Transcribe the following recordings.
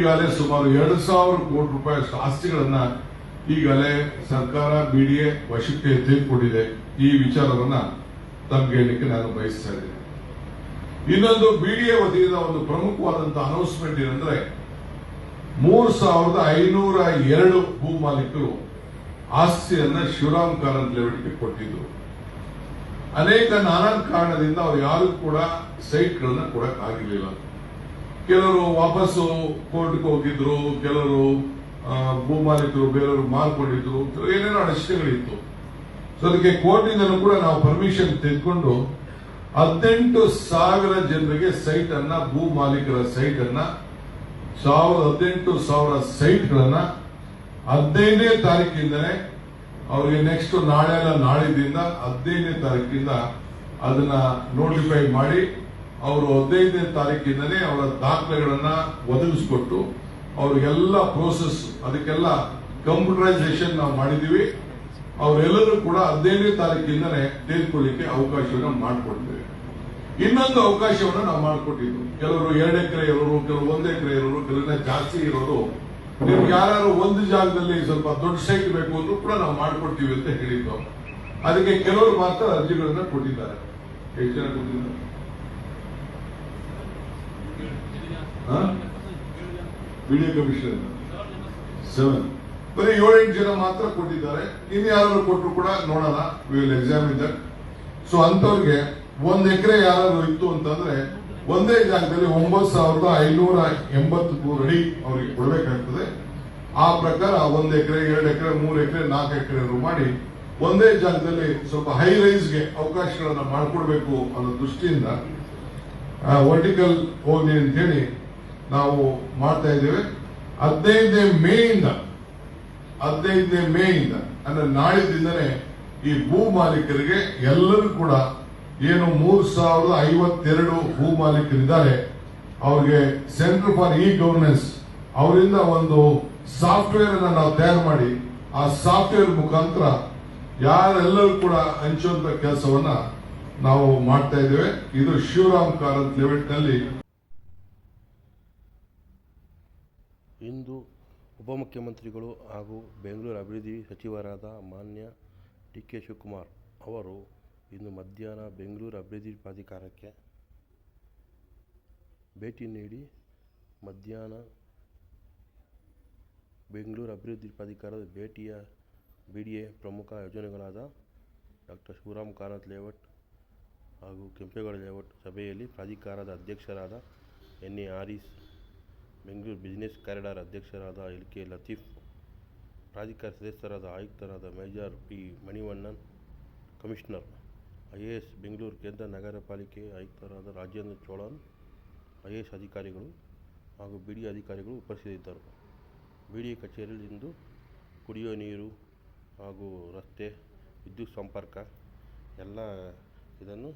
ಈಗಾಗಲೇ ಸುಮಾರು 2,000 ಕೋಟಿ ರೂಪಾಯಿ ಆಸ್ತಿಗಳನ್ನ ಈಗಾಗಲೇ ಸರ್ಕಾರ ಬಿಡಿಎ ವಶಕ್ಕೆ ತೆಗೆದುಕೊಂಡಿದೆ. ಈ ವಿಚಾರವನ್ನ ತಮಗೆ ಹೇಳಲಿಕ್ಕೆ ನಾನು ಬಯಸ್ತಾ ಇದ್ದೇನೆ. ಇನ್ನೊಂದು ಬಿಡಿಎ ವತಿಯಿಂದ ಒಂದು ಪ್ರಮುಖವಾದಂತಹ ಅನೌನ್ಸ್ಮೆಂಟ್ ಏನಂದ್ರೆ 3,502 ಭೂ ಮಾಲೀಕರು ಆಸ್ತಿಯನ್ನ ಶಿವರಾಮ್ ಕಾರಂತ್ ಲೇಔಟ್ಗೆ ಕೊಟ್ಟಿದ್ರು. ಅನೇಕ ನಾನಾ ಕಾರಣದಿಂದ ಅವ್ರು ಯಾರು ಕೂಡ ಸೈಟ್ಗಳನ್ನ ಕೊಡಕ್ ಆಗಿರ್ಲಿಲ್ಲ. ಕೆಲವರು ವಾಪಸ್ಸು ಕೋರ್ಟ್ಗೆ ಹೋಗಿದ್ರು, ಕೆಲವರು ಭೂ ಮಾಲೀಕರು ಬೇರೆಯವರು ಮಾರ್ಕೊಂಡಿದ್ರು, ಏನೇನೋ ಅಡಚಣೆಗಳಿತ್ತು. ಸೊ ಅದಕ್ಕೆ ಕೋರ್ಟಿಂದಲೂ ಕೂಡ ನಾವು ಪರ್ಮಿಷನ್ ತೆಗೆದುಕೊಂಡು 18,000 ಜನರಿಗೆ ಸೈಟ್ ಅನ್ನ, ಭೂ ಮಾಲೀಕರ ಸೈಟ್ ಅನ್ನ 18,000 ಸೈಟ್ಗಳನ್ನ 15ನೇ ತಾರೀಕಿಂದನೇ ಅವರಿಗೆ ನೆಕ್ಸ್ಟ್ ನಾಳೆ ಅಲ್ಲ ನಾಳಿದ್ದಿಂದ 15ನೇ ತಾರೀಕಿಂದ ಅದನ್ನ ನೋಟಿಫೈ ಮಾಡಿ ಅವರು 15ನೇ ತಾರೀಕಿಂದನೇ ಅವರ ದಾಖಲೆಗಳನ್ನ ಒದಗಿಸಿಕೊಟ್ಟು ಅವ್ರಿಗೆಲ್ಲ ಪ್ರೋಸೆಸ್ ಅದಕ್ಕೆಲ್ಲ ಕಂಪ್ಯೂಟರೈಸೇಷನ್ ನಾವು ಮಾಡಿದೀವಿ. ಅವರೆಲ್ಲರೂ ಕೂಡ 15ನೇ ತಾರೀಕಿಂದನೇ ತೆಗೆದುಕೊಳ್ಳಿಕ್ಕೆ ಅವಕಾಶವನ್ನು ಮಾಡಿಕೊಡ್ತೇವೆ. ಇನ್ನೊಂದು ಅವಕಾಶವನ್ನು ನಾವು ಮಾಡಿಕೊಟ್ಟಿದ್ವಿ. ಕೆಲವರು 2 ಎಕರೆ ಇರೋರು, ಕೆಲವರು 1 ಎಕರೆ ಇರೋರು, ಕೆಲವನ್ನ ಜಾಸ್ತಿ ಇರೋರು, ನಿಮ್ಗೆ ಯಾರು ಒಂದು ಜಾಗದಲ್ಲಿ ಸ್ವಲ್ಪ ದೊಡ್ಡ ಸೈಟ್ ಬೇಕು ಅಂದ್ರೂ ಕೂಡ ನಾವು ಮಾಡ್ಕೊಡ್ತೀವಿ ಅಂತ ಹೇಳಿದ್ದು. ಅದಕ್ಕೆ ಕೆಲವರು ಮಾತ್ರ ಅರ್ಜಿಗಳನ್ನ ಕೊಟ್ಟಿದ್ದಾರೆ. ಎಷ್ಟು ಜನ ಕೊಟ್ಟಿದ್ದಾರೆ? ವಿಡಿಯೋ ಕಮಿಷನ್ 7 ಬರೀ 7-8 ಜನ ಮಾತ್ರ ಕೊಟ್ಟಿದ್ದಾರೆ. ಇನ್ನು ಯಾರು ಕೊಟ್ಟರು ಕೂಡ ನೋಡೋಣ, we will examine that. So ಅಂತವ್ರಿಗೆ 1 ಎಕರೆ ಯಾರು ಇತ್ತು ಅಂತಂದ್ರೆ ಒಂದೇ ಜಾಗದಲ್ಲಿ 9,583 ಅಡಿ ಅವರಿಗೆ ಕೊಡಬೇಕಾಗ್ತದೆ. ಆ ಪ್ರಕಾರ 1 ಎಕರೆ, 2 ಎಕರೆ, 3 ಎಕರೆ, 4 ಎಕರೆ ಮಾಡಿ ಒಂದೇ ಜಾಗದಲ್ಲಿ ಸ್ವಲ್ಪ ಹೈ ರೈಸ್ಗೆ ಅವಕಾಶಗಳನ್ನ ಮಾಡಿಕೊಡ್ಬೇಕು ಅನ್ನೋ ದೃಷ್ಟಿಯಿಂದ ವರ್ಟಿಕಲ್ ಹೋಗಿ ಅಂತ ಹೇಳಿ ನಾವು ಮಾಡ್ತಾ ಇದ್ದೇವೆ. 15ನೇ ಮೇಯಿಂದ ಅಂದ್ರೆ ನಾಳಿದ್ದಿಂದನೇ ಈ ಭೂ ಮಾಲೀಕರಿಗೆ ಎಲ್ಲರೂ ಕೂಡ ಏನು 3,052 ಭೂ ಮಾಲೀಕರಿದ್ದಾರೆ ಅವ್ರಿಗೆ ಸೆಂಟರ್ ಫಾರ್ ಇ ಗವರ್ನೆನ್ಸ್ ಅವರಿಂದ ಒಂದು ಸಾಫ್ಟ್ವೇರ್ ಅನ್ನ ನಾವು ತಯಾರು ಮಾಡಿ ಆ ಸಾಫ್ಟ್ವೇರ್ ಮುಖಾಂತರ ಯಾರೆಲ್ಲರೂ ಕೂಡ ಹಂಚುವಂತ ಕೆಲಸವನ್ನ ನಾವು ಮಾಡ್ತಾ ಇದ್ದೇವೆ. ಇದು ಶಿವರಾಮ್ ಕಾರಂತ್ ಲೇಔಟ್ ನಲ್ಲಿ. ಇಂದು ಉಪಮುಖ್ಯಮಂತ್ರಿಗಳು ಹಾಗೂ ಬೆಂಗಳೂರು ಅಭಿವೃದ್ಧಿ ಸಚಿವರಾದ ಮಾನ್ಯ ಡಿ.ಕೆ. ಶಿವಕುಮಾರ್ ಅವರು ಇಂದು ಮಧ್ಯಾಹ್ನ ಬೆಂಗಳೂರು ಅಭಿವೃದ್ಧಿ ಪ್ರಾಧಿಕಾರಕ್ಕೆ ಭೇಟಿ ನೀಡಿ ಮಧ್ಯಾಹ್ನ ಬೆಂಗಳೂರು ಅಭಿವೃದ್ಧಿ ಪ್ರಾಧಿಕಾರದ ಬಿಡಿಎ ಪ್ರಮುಖ ಯೋಜನೆಗಳಾದ ಡಾಕ್ಟರ್ ಶಿವರಾಮ್ ಕಾರಂತ್ ಲೇಔಟ್ ಹಾಗೂ ಕೆಂಪೇಗೌಡ ಲೇಔಟ್ ಸಭೆಯಲ್ಲಿ ಪ್ರಾಧಿಕಾರದ ಅಧ್ಯಕ್ಷರಾದ ಎನ್.ಎ. ಹಾರಿಸ್, ಬೆಂಗಳೂರು ಬಿಸಿನೆಸ್ ಕಾರಿಡಾರ್ ಅಧ್ಯಕ್ಷರಾದ ಎಲ್.ಕೆ. ಲತೀಫ್, ಪ್ರಾಧಿಕಾರ ಸದಸ್ಯರಾದ ಆಯುಕ್ತರಾದ major P. Manivannan, commissioner IAS Bengaluru ಕೇಂದ್ರ ನಗರ ಪಾಲಿಕೆ ಆಯುಕ್ತರಾದ ರಾಜೇಂದ್ರ ಚೋಳನ್, ಐಎಎಸ್ ಅಧಿಕಾರಿಗಳು ಹಾಗೂ ಬಿಡಿಎ ಅಧಿಕಾರಿಗಳು ಉಪಸ್ಥಿತರಿದ್ದರು. ಬಿಡಿಎ ಕಚೇರಿಯಲ್ಲಿ ಇಂದು ಕುಡಿಯುವ ನೀರು ಹಾಗೂ ರಸ್ತೆ, ವಿದ್ಯುತ್ ಸಂಪರ್ಕ ಎಲ್ಲ ಇದನ್ನು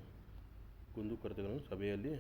ಕುಂದುಕೊರತೆಗಳನ್ನು ಸಭೆಯಲ್ಲಿ